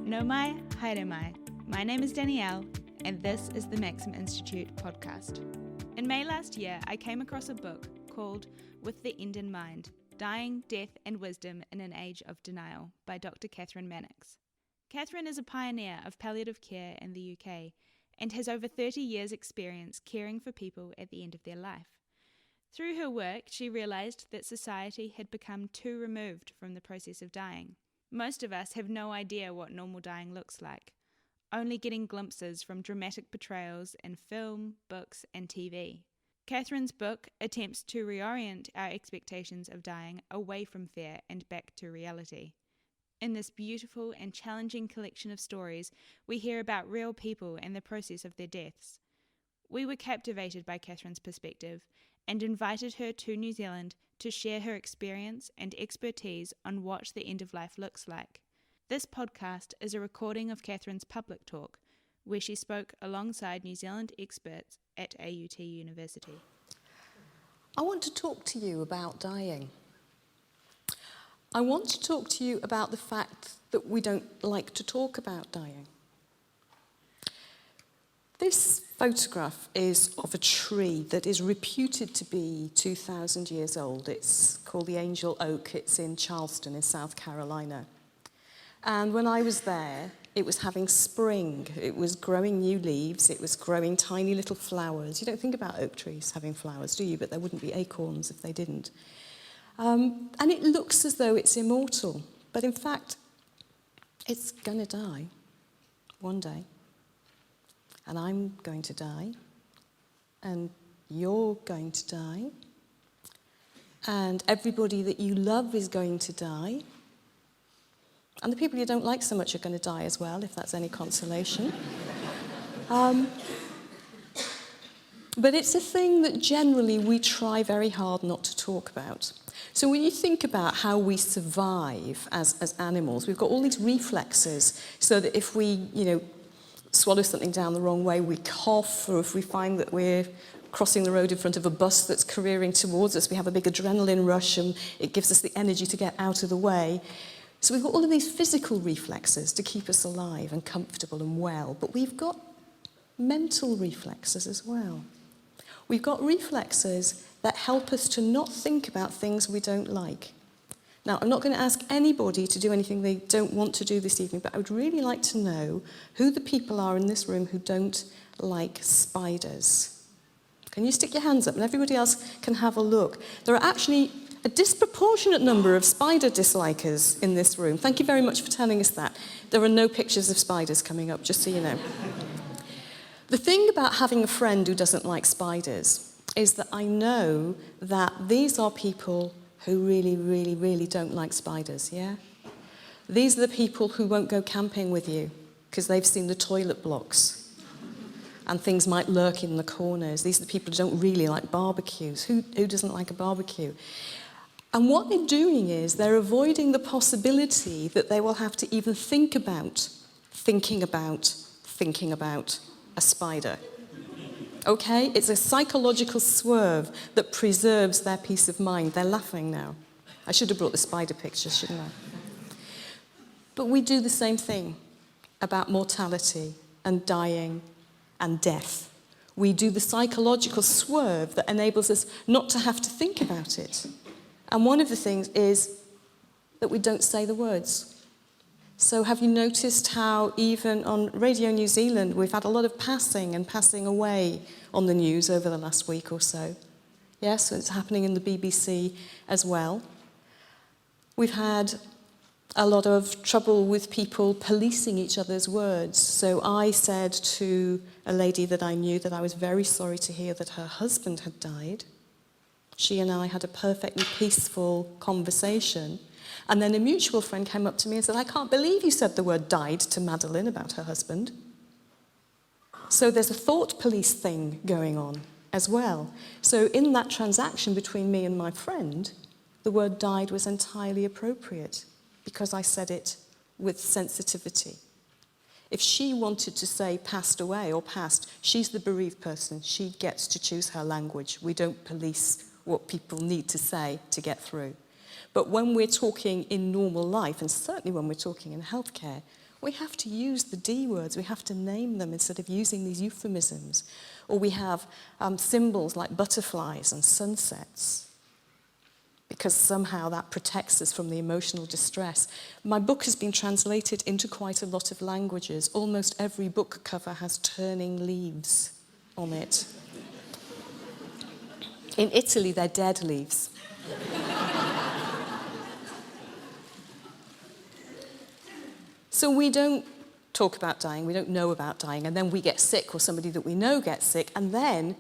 No mai, haere mai. My name is Danielle, and this is the Maxim Institute podcast. In May last year, I came across a book called With the End in Mind, Dying, Death and Wisdom in an Age of Denial by Dr Katherine Mannix. Kathryn is a pioneer of palliative care in the UK and has over 30 years' experience caring for people at the end of their life. Through her work, she realised that society had become too removed from the process of dying. Most of us have no idea what normal dying looks like, only getting glimpses from dramatic portrayals in film, books and TV. Kathryn's book attempts to reorient our expectations of dying away from fear and back to reality. In this beautiful and challenging collection of stories, we hear about real people and the process of their deaths. We were captivated by Kathryn's perspective and invited her to New Zealand to share her experience and expertise on what the end of life looks like. This podcast is a recording of Kathryn's public talk, where she spoke alongside New Zealand experts at AUT University. I want to talk to you about dying. I want to talk to you about the fact that we don't like to talk about dying. This photograph is of a tree that is reputed to be 2,000 years old. It's called the Angel Oak. It's in Charleston in South Carolina. And when I was there, it was having spring. It was growing new leaves. It was growing tiny little flowers. You don't think about oak trees having flowers, do you? But there wouldn't be acorns if they didn't. And it looks as though it's immortal. But in fact, it's going to die one day. And I'm going to die. And you're going to die. And everybody that you love is going to die. And the people you don't like so much are going to die as well, if that's any consolation. But it's a thing that generally we try very hard not to talk about. So when you think about how we survive as animals, we've got all these reflexes so that if we, swallow something down the wrong way, we cough, or if we find that we're crossing the road in front of a bus that's careering towards us, we have a big adrenaline rush and it gives us the energy to get out of the way. So we've got all of these physical reflexes to keep us alive and comfortable and well, but we've got mental reflexes as well. We've got reflexes that help us to not think about things we don't like. Now, I'm not going to ask anybody to do anything they don't want to do this evening, but I would really like to know who the people are in this room who don't like spiders. Can you stick your hands up and everybody else can have a look? There are actually a disproportionate number of spider dislikers in this room. Thank you very much for telling us that. There are no pictures of spiders coming up, just so you know. The thing about having a friend who doesn't like spiders is that I know that these are people who really, really, really don't like spiders, yeah? These are the people who won't go camping with you because they've seen the toilet blocks and things might lurk in the corners. These are the people who don't really like barbecues. Who doesn't like a barbecue? And what they're doing is they're avoiding the possibility that they will have to even think about thinking about a spider. Okay? It's a psychological swerve that preserves their peace of mind. They're laughing now. I should have brought the spider picture, shouldn't I? But we do the same thing about mortality and dying and death. We do the psychological swerve that enables us not to have to think about it. And one of the things is that we don't say the words. So have you noticed how even on Radio New Zealand, we've had a lot of passing and passing away on the news over the last week or so? Yes, it's happening in the BBC as well. We've had a lot of trouble with people policing each other's words. So I said to a lady that I knew that I was very sorry to hear that her husband had died. She and I had a perfectly peaceful conversation. And then a mutual friend came up to me and said, I can't believe you said the word died to Madeline about her husband. So there's a thought police thing going on as well. So in that transaction between me and my friend, the word died was entirely appropriate because I said it with sensitivity. If she wanted to say passed away or passed, she's the bereaved person. She gets to choose her language. We don't police what people need to say to get through. But when we're talking in normal life, and certainly when we're talking in healthcare, We have to use the D words, we have to name them instead of using these euphemisms. Or we have symbols like butterflies and sunsets, because somehow that protects us from the emotional distress. My book has been translated into quite a lot of languages. Almost every book cover has turning leaves on it. In Italy, they're dead leaves. So we don't talk about dying, we don't know about dying, and then we get sick, or somebody that we know gets sick, and then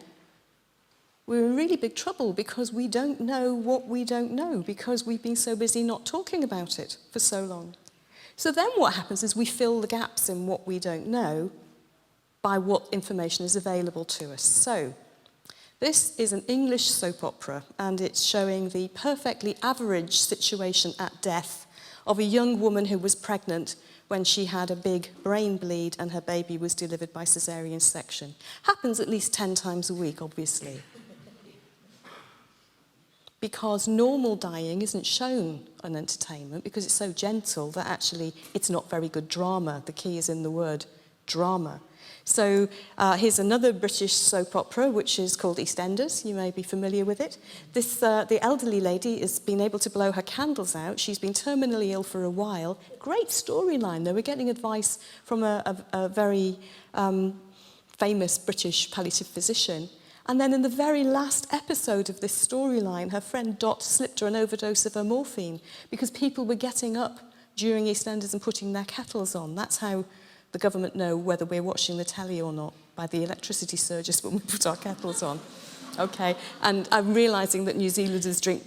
we're in really big trouble because we don't know what we don't know, because we've been so busy not talking about it for so long. So then what happens is we fill the gaps in what we don't know by what information is available to us. So this is an English soap opera, and it's showing the perfectly average situation at death of a young woman who was pregnant when she had a big brain bleed and her baby was delivered by caesarean section. Happens at least 10 times a week, obviously. Because normal dying isn't shown on entertainment because it's so gentle that actually it's not very good drama. The key is in the word drama. So here's another British soap opera, which is called EastEnders. You may be familiar with it. The elderly lady has been able to blow her candles out. She's been terminally ill for a while. Great storyline, though. We're getting advice from a very famous British palliative physician. And then in the very last episode of this storyline, her friend Dot slipped her an overdose of her morphine because people were getting up during EastEnders and putting their kettles on. That's how the government know whether we're watching the telly or not, by the electricity surges when we put our kettles on. Okay, and I'm realising that New Zealanders drink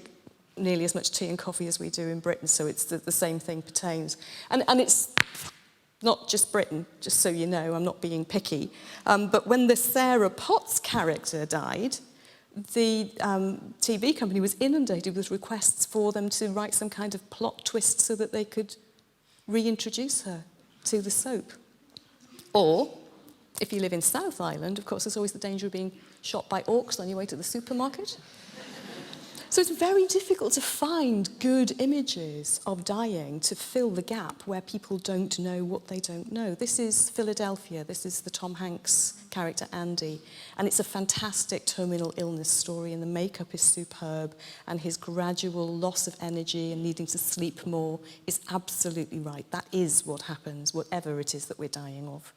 nearly as much tea and coffee as we do in Britain, so it's the same thing pertains. And it's not just Britain, just so you know, I'm not being picky, but when the Sarah Potts character died, the TV company was inundated with requests for them to write some kind of plot twist so that they could reintroduce her to the soap. Or, if you live in South Island, of course, there's always the danger of being shot by orcs on your way to the supermarket. So it's very difficult to find good images of dying to fill the gap where people don't know what they don't know. This is Philadelphia. This is the Tom Hanks character, Andy. And it's a fantastic terminal illness story, and the makeup is superb, and his gradual loss of energy and needing to sleep more is absolutely right. That is what happens, whatever it is that we're dying of.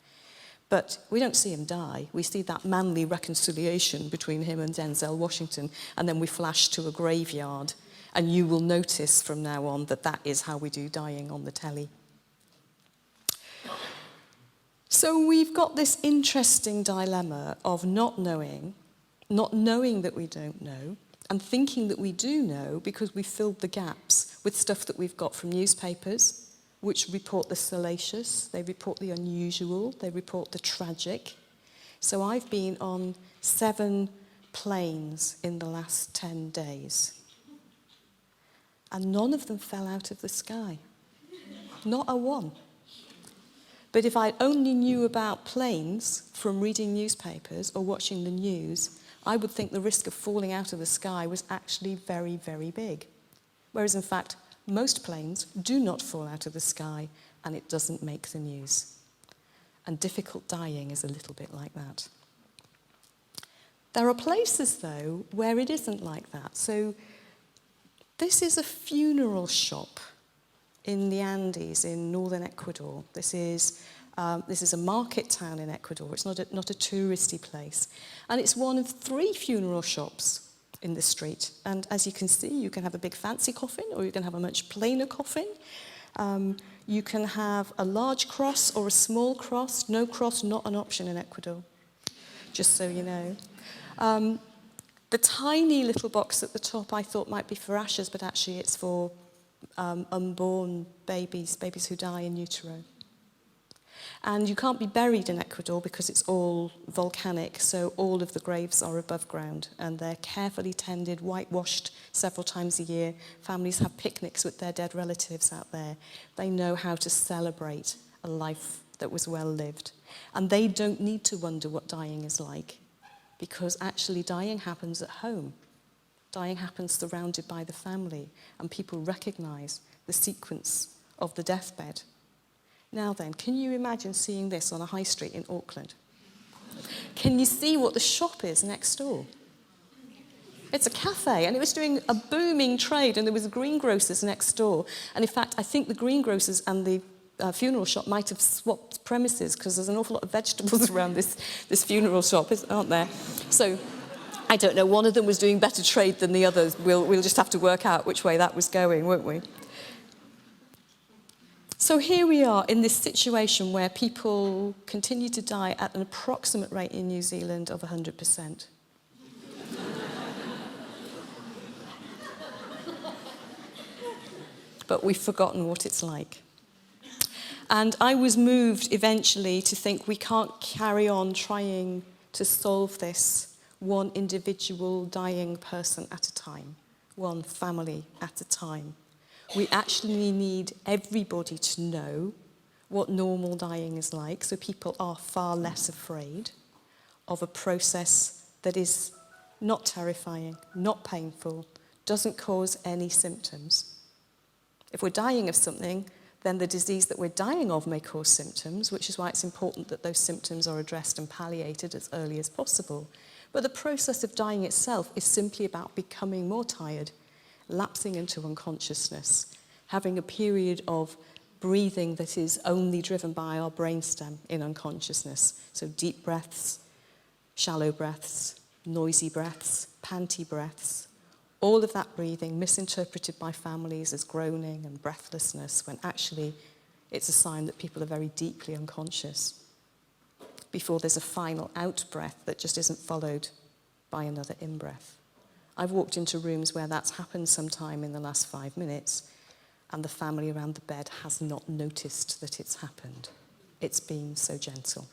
But we don't see him die. We see that manly reconciliation between him and Denzel Washington, and then we flash to a graveyard, and you will notice from now on that that is how we do dying on the telly. So we've got this interesting dilemma of not knowing that we don't know, and thinking that we do know because we filled the gaps with stuff that we've got from newspapers, which report the salacious, they report the unusual, they report the tragic. So I've been on 7 planes in the last 10 days. And none of them fell out of the sky. Not a one. But if I only knew about planes from reading newspapers or watching the news, I would think the risk of falling out of the sky was actually very, very big. Whereas in fact, most planes do not fall out of the sky, and it doesn't make the news. And difficult dying is a little bit like that. There are places, though, where it isn't like that. So this is a funeral shop in the Andes in northern Ecuador. This is a market town in Ecuador. It's not a touristy place. And it's one of 3 funeral shops in the street. And as you can see, you can have a big fancy coffin, or you can have a much plainer coffin. You can have a large cross or a small cross. No cross, not an option in Ecuador, just so you know. The tiny little box at the top I thought might be for ashes, but actually it's for unborn babies who die in utero. And you can't be buried in Ecuador because it's all volcanic, so all of the graves are above ground, and they're carefully tended, whitewashed several times a year. Families have picnics with their dead relatives out there. They know how to celebrate a life that was well lived. And they don't need to wonder what dying is like, because actually dying happens at home. Dying happens surrounded by the family, and people recognise the sequence of the deathbed. Now then, can you imagine seeing this on a high street in Auckland? Can you see what the shop is next door? It's a cafe, and it was doing a booming trade, and there was greengrocers next door. And in fact, I think the greengrocers and the funeral shop might have swapped premises, because there's an awful lot of vegetables around this funeral shop, aren't there? So I don't know, one of them was doing better trade than the others. We'll just have to work out which way that was going, won't we? So here we are in this situation where people continue to die at an approximate rate in New Zealand of 100%. But we've forgotten what it's like. And I was moved eventually to think we can't carry on trying to solve this one individual dying person at a time, one family at a time. We actually need everybody to know what normal dying is like, so people are far less afraid of a process that is not terrifying, not painful, doesn't cause any symptoms. If we're dying of something, then the disease that we're dying of may cause symptoms, which is why it's important that those symptoms are addressed and palliated as early as possible. But the process of dying itself is simply about becoming more tired, lapsing into unconsciousness, having a period of breathing that is only driven by our brainstem in unconsciousness. So deep breaths, shallow breaths, noisy breaths, panty breaths, all of that breathing misinterpreted by families as groaning and breathlessness, when actually it's a sign that people are very deeply unconscious before there's a final out-breath that just isn't followed by another in-breath. I've walked into rooms where that's happened sometime in the last 5 minutes, and the family around the bed has not noticed that it's happened. It's been so gentle.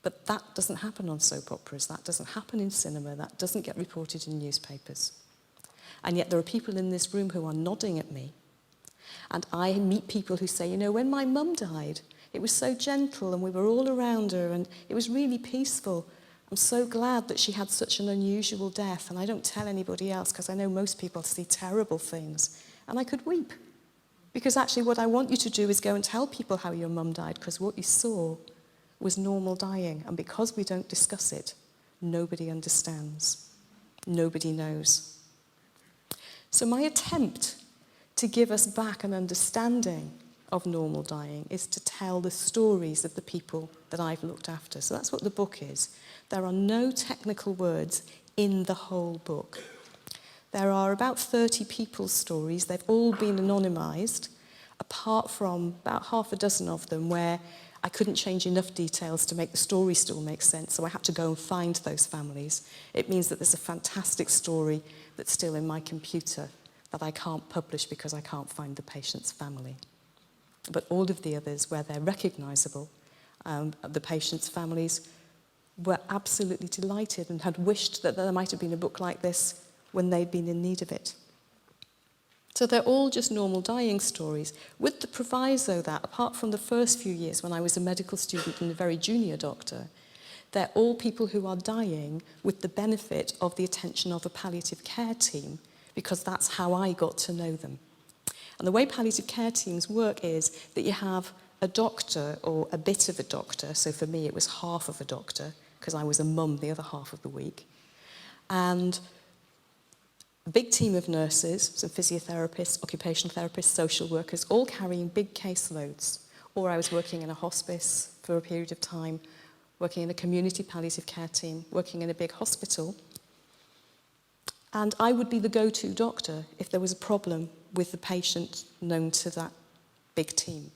But that doesn't happen on soap operas, that doesn't happen in cinema, that doesn't get reported in newspapers. And yet there are people in this room who are nodding at me. And I meet people who say, you know, when my mum died, it was so gentle and we were all around her and it was really peaceful. I'm so glad that she had such an unusual death, and I don't tell anybody else because I know most people see terrible things. And I could weep. Because actually what I want you to do is go and tell people how your mum died, because what you saw was normal dying. And because we don't discuss it, nobody understands. Nobody knows. So my attempt to give us back an understanding of normal dying is to tell the stories of the people that I've looked after. So that's what the book is. There are no technical words in the whole book. There are about 30 people's stories. They've all been anonymised, apart from about half a dozen of them where I couldn't change enough details to make the story still make sense, so I had to go and find those families. It means that there's a fantastic story that's still in my computer that I can't publish because I can't find the patient's family. But all of the others, where they're recognisable, the patient's families were absolutely delighted and had wished that there might have been a book like this when they'd been in need of it. So they're all just normal dying stories, with the proviso that, apart from the first few years when I was a medical student and a very junior doctor, they're all people who are dying with the benefit of the attention of a palliative care team, because that's how I got to know them. And the way palliative care teams work is that you have a doctor or a bit of a doctor. So for me, it was half of a doctor, because I was a mum the other half of the week. And a big team of nurses, some physiotherapists, occupational therapists, social workers, all carrying big caseloads. Or I was working in a hospice for a period of time, working in a community palliative care team, working in a big hospital. And I would be the go-to doctor if there was a problem with the patient known to that big team.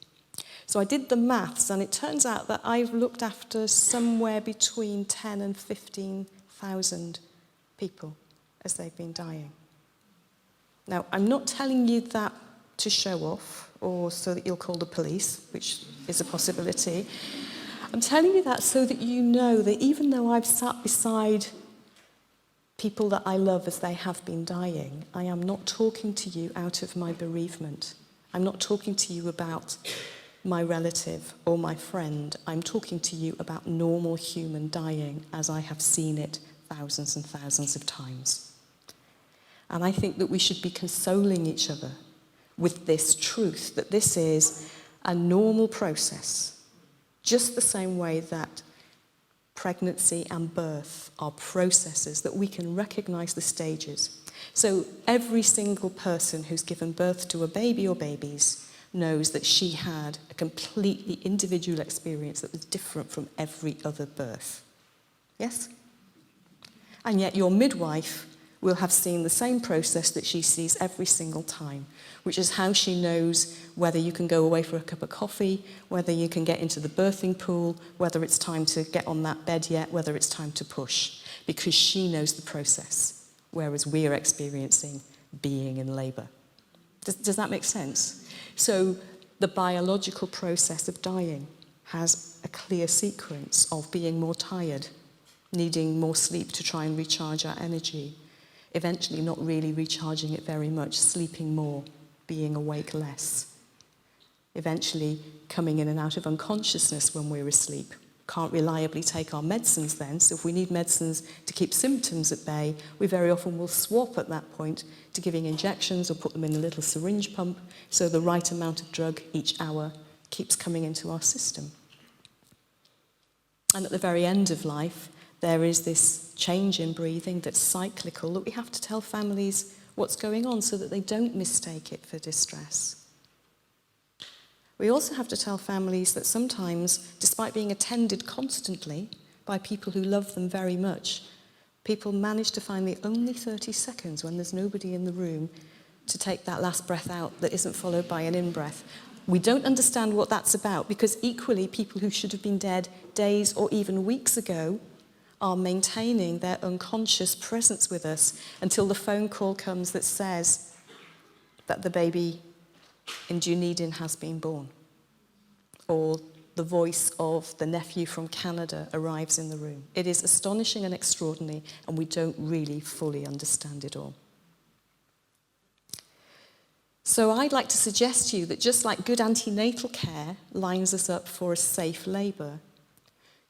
So I did the maths, and it turns out that I've looked after somewhere between 10 and 15,000 people as they've been dying. Now, I'm not telling you that to show off or so that you'll call the police, which is a possibility. I'm telling you that so that you know that even though I've sat beside people that I love as they have been dying, I am not talking to you out of my bereavement. I'm not talking to you about my relative or my friend. I'm talking to you about normal human dying as I have seen it thousands and thousands of times. And I think that we should be consoling each other with this truth, that this is a normal process, just the same way that pregnancy and birth are processes that we can recognize the stages. So every single person who's given birth to a baby or babies knows that she had a completely individual experience that was different from every other birth. Yes? And yet your midwife will have seen the same process that she sees every single time, which is how she knows whether you can go away for a cup of coffee, whether you can get into the birthing pool, whether it's time to get on that bed yet, whether it's time to push, because she knows the process, whereas we are experiencing being in labour. Does that make sense? So the biological process of dying has a clear sequence of being more tired, needing more sleep to try and recharge our energy, eventually not really recharging it very much, sleeping more, being awake less, eventually coming in and out of unconsciousness when we're asleep. Can't reliably take our medicines then, so if we need medicines to keep symptoms at bay, we very often will swap at that point to giving injections or put them in a little syringe pump so the right amount of drug each hour keeps coming into our system. And at the very end of life, there is this change in breathing that's cyclical that we have to tell families what's going on so that they don't mistake it for distress. We also have to tell families that sometimes, despite being attended constantly by people who love them very much, people manage to find the only 30 seconds when there's nobody in the room to take that last breath out that isn't followed by an in-breath. We don't understand what that's about because equally people who should have been dead days or even weeks ago are maintaining their unconscious presence with us until the phone call comes that says that the baby in Dunedin has been born, or the voice of the nephew from Canada arrives in the room. It is astonishing and extraordinary, and we don't really fully understand it all. So I'd like to suggest to you that just like good antenatal care lines us up for a safe labour,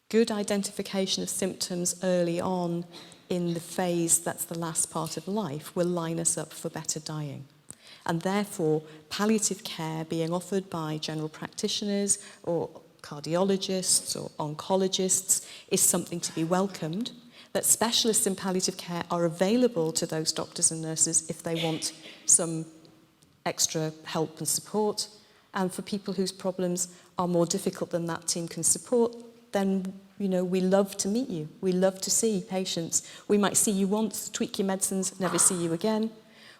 good identification of symptoms early on in the phase that's the last part of life will line us up for better dying. And therefore, palliative care being offered by general practitioners or cardiologists or oncologists is something to be welcomed, that specialists in palliative care are available to those doctors and nurses if they want some extra help and support, and for people whose problems are more difficult than that team can support, then, we love to meet you. We love to see patients. We might see you once, tweak your medicines, never see you again.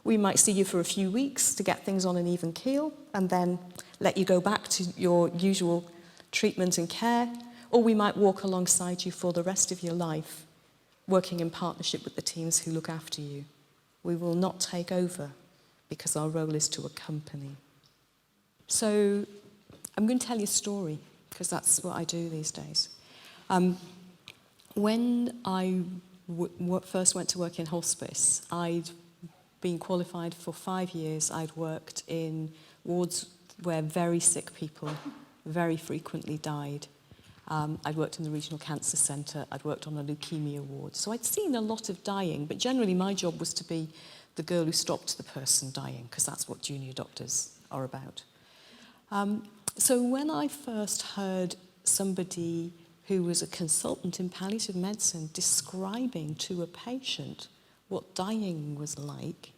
We might see you for a few weeks to get things on an even keel and then let you go back to your usual treatment and care, or we might walk alongside you for the rest of your life, working in partnership with the teams who look after you. We will not take over because our role is to accompany. So I'm going to tell you a story because that's what I do these days. When I first went to work in hospice, I'd been qualified for 5 years. I'd worked in wards where very sick people very frequently died. I'd worked in the Regional Cancer Centre. I'd worked on a leukemia ward. So I'd seen a lot of dying, but generally my job was to be the girl who stopped the person dying, because that's what junior doctors are about. So when I first heard somebody who was a consultant in palliative medicine describing to a patient what dying was like,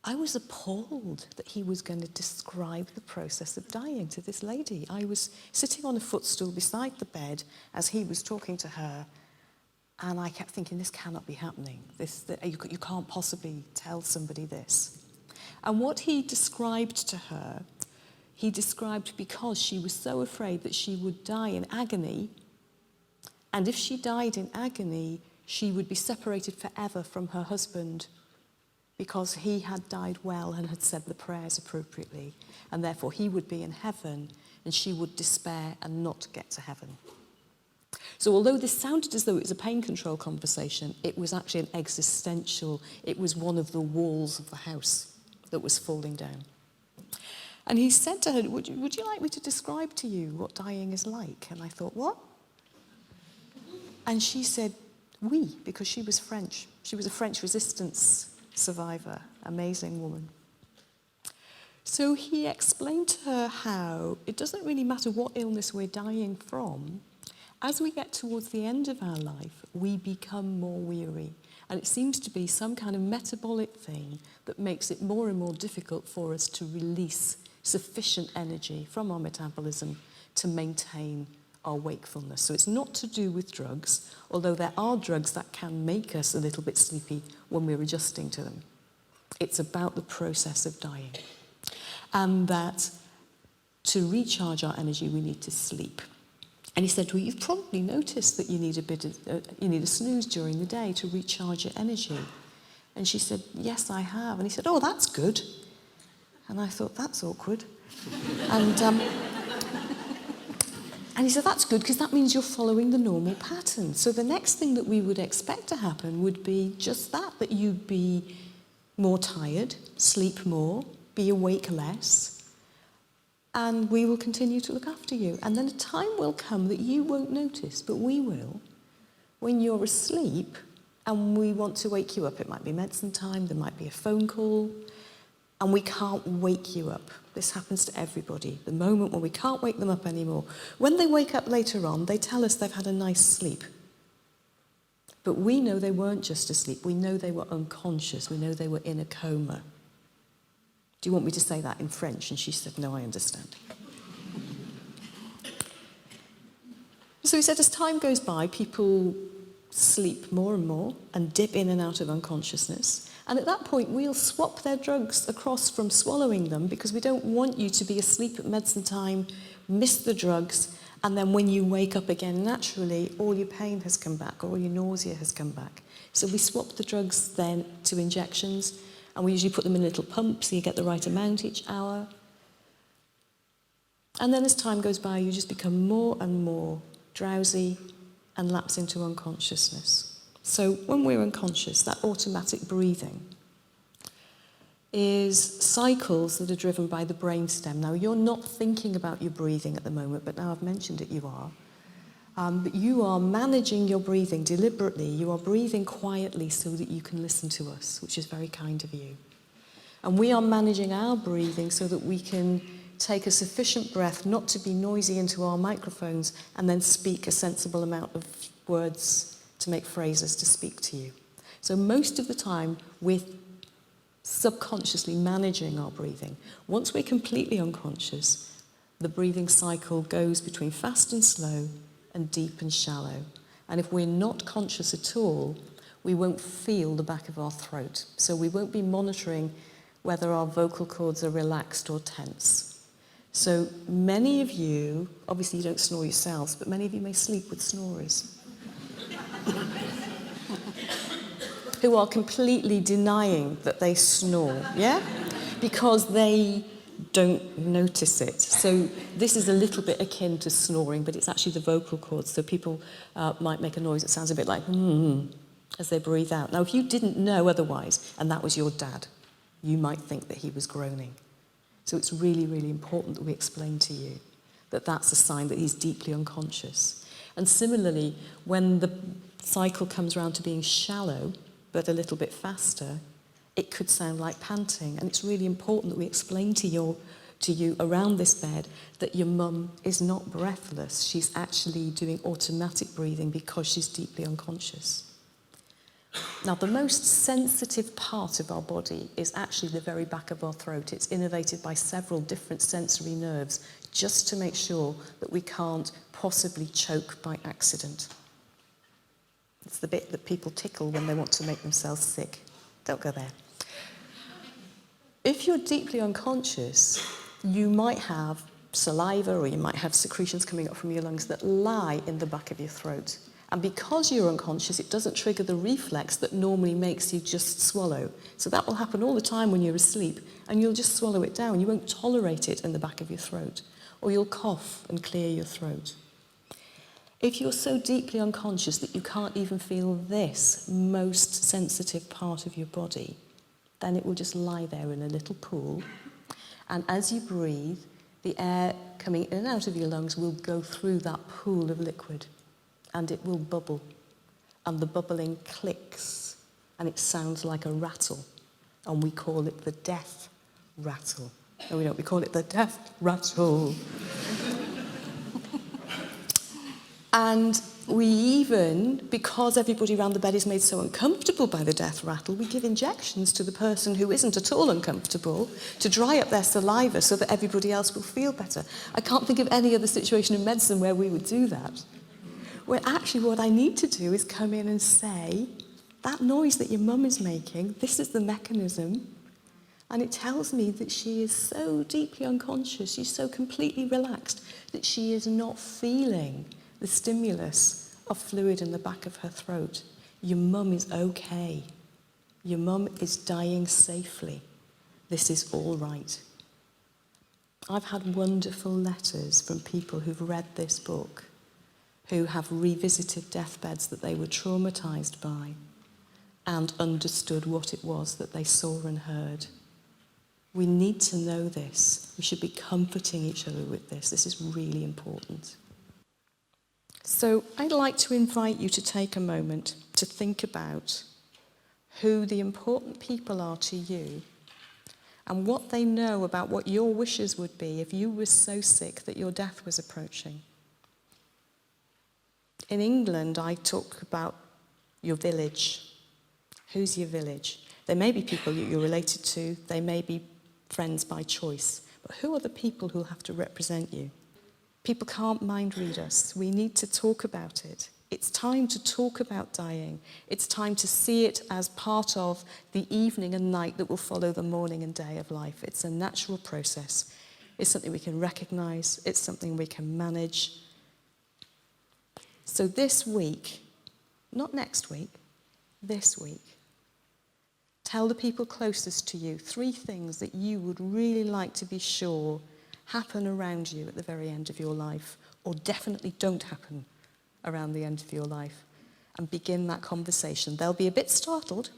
I was appalled that he was going to describe the process of dying to this lady. I was sitting on a footstool beside the bed as he was talking to her, and I kept thinking, this cannot be happening. You can't possibly tell somebody this. And what he described to her, he described because she was so afraid that she would die in agony, and if she died in agony, she would be separated forever from her husband because he had died well and had said the prayers appropriately, and therefore he would be in heaven and she would despair and not get to heaven. So although this sounded as though it was a pain control conversation, it was actually an existential, it was one of the walls of the house that was falling down. And he said to her, would you like me to describe to you what dying is like? And I thought, what? And she said, oui, because she was French. She was a French resistance survivor, amazing woman. So he explained to her how it doesn't really matter what illness we're dying from. As we get towards the end of our life, we become more weary. And it seems to be some kind of metabolic thing that makes it more and more difficult for us to release sufficient energy from our metabolism to maintain our wakefulness. So it's not to do with drugs, although there are drugs that can make us a little bit sleepy when we're adjusting to them. It's about the process of dying. And that to recharge our energy, we need to sleep. And he said, well, you've probably noticed that you need a snooze during the day to recharge your energy. And she said, yes, I have. And he said, oh, that's good. And I thought, that's awkward. And he said, that's good, because that means you're following the normal pattern. So the next thing that we would expect to happen would be just that you'd be more tired, sleep more, be awake less, and we will continue to look after you. And then a time will come that you won't notice, but we will, when you're asleep and we want to wake you up. It might be medicine time, there might be a phone call, and we can't wake you up. This happens to everybody. The moment when we can't wake them up anymore. When they wake up later on, they tell us they've had a nice sleep. But we know they weren't just asleep. We know they were unconscious. We know they were in a coma. Do you want me to say that in French? And she said, no, I understand. So he said, as time goes by, people sleep more and more and dip in and out of unconsciousness. And at that point, we'll swap their drugs across from swallowing them, because we don't want you to be asleep at medicine time, miss the drugs, and then when you wake up again naturally, all your pain has come back, all your nausea has come back. So we swap the drugs then to injections, and we usually put them in a little pump so you get the right amount each hour. And then as time goes by, you just become more and more drowsy and lapse into unconsciousness. So when we're unconscious, that automatic breathing is cycles that are driven by the brainstem. Now, you're not thinking about your breathing at the moment, but now I've mentioned it, you are. But you are managing your breathing deliberately. You are breathing quietly so that you can listen to us, which is very kind of you. And we are managing our breathing so that we can take a sufficient breath not to be noisy into our microphones and then speak a sensible amount of words to make phrases to speak to you. So most of the time, we're subconsciously managing our breathing. Once we're completely unconscious, the breathing cycle goes between fast and slow and deep and shallow. And if we're not conscious at all, we won't feel the back of our throat. So we won't be monitoring whether our vocal cords are relaxed or tense. So many of you, obviously you don't snore yourselves, but many of you may sleep with snorers who are completely denying that they snore, yeah? Because they don't notice it. So this is a little bit akin to snoring, but it's actually the vocal cords. So people might make a noise that sounds a bit like as they breathe out. Now, if you didn't know otherwise, and that was your dad, you might think that he was groaning. So it's really, really important that we explain to you that that's a sign that he's deeply unconscious. And similarly, when the cycle comes around to being shallow, but a little bit faster, it could sound like panting. And it's really important that we explain to you around this bed that your mum is not breathless. She's actually doing automatic breathing because she's deeply unconscious. Now, the most sensitive part of our body is actually the very back of our throat. It's innervated by several different sensory nerves just to make sure that we can't possibly choke by accident. It's the bit that people tickle when they want to make themselves sick. Don't go there. If you're deeply unconscious, you might have saliva or you might have secretions coming up from your lungs that lie in the back of your throat. And because you're unconscious, it doesn't trigger the reflex that normally makes you just swallow. So that will happen all the time when you're asleep, and you'll just swallow it down. You won't tolerate it in the back of your throat. Or you'll cough and clear your throat. If you're so deeply unconscious that you can't even feel this most sensitive part of your body, then it will just lie there in a little pool. And as you breathe, the air coming in and out of your lungs will go through that pool of liquid. And it will bubble, and the bubbling clicks, and it sounds like a rattle, and we call it the death rattle. No, we don't. We call it the death rattle. And we even, because everybody around the bed is made so uncomfortable by the death rattle, we give injections to the person who isn't at all uncomfortable to dry up their saliva so that everybody else will feel better. I can't think of any other situation in medicine where we would do that. Where actually what I need to do is come in and say, that noise that your mum is making, this is the mechanism. And it tells me that she is so deeply unconscious, she's so completely relaxed, that she is not feeling the stimulus of fluid in the back of her throat. Your mum is okay. Your mum is dying safely. This is all right. I've had wonderful letters from people who've read this book, who have revisited deathbeds that they were traumatized by and understood what it was that they saw and heard. We need to know this. We should be comforting each other with this. This is really important. So I'd like to invite you to take a moment to think about who the important people are to you and what they know about what your wishes would be if you were so sick that your death was approaching. In England, I talk about your village. Who's your village? There may be people you're related to, they may be friends by choice, but who are the people who have to represent you? People can't mind read us. We need to talk about it. It's time to talk about dying. It's time to see it as part of the evening and night that will follow the morning and day of life. It's a natural process. It's something we can recognise. It's something we can manage. So this week, not next week, this week, tell the people closest to you 3 things that you would really like to be sure happen around you at the very end of your life, or definitely don't happen around the end of your life, and begin that conversation. They'll be a bit startled.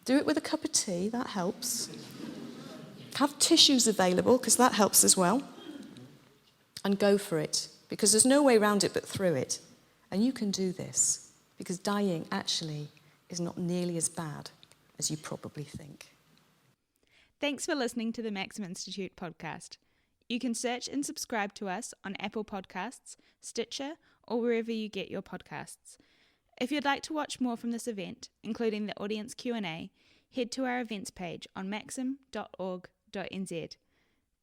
Do it with a cup of tea, that helps. Have tissues available, because that helps as well. And go for it, because there's no way around it but through it. And you can do this, because dying actually is not nearly as bad as you probably think. Thanks for listening to the Maxim Institute podcast. You can search and subscribe to us on Apple Podcasts, Stitcher, or wherever you get your podcasts. If you'd like to watch more from this event, including the audience Q&A, head to our events page on maxim.org.nz.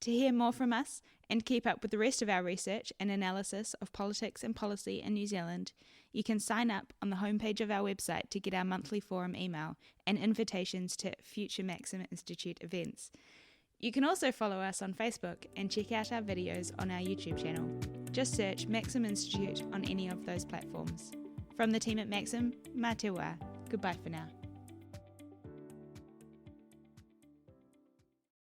To hear more from us and keep up with the rest of our research and analysis of politics and policy in New Zealand, you can sign up on the homepage of our website to get our monthly forum email and invitations to future Maxim Institute events. You can also follow us on Facebook and check out our videos on our YouTube channel. Just search Maxim Institute on any of those platforms. From the team at Maxim, mā te wā. Goodbye for now.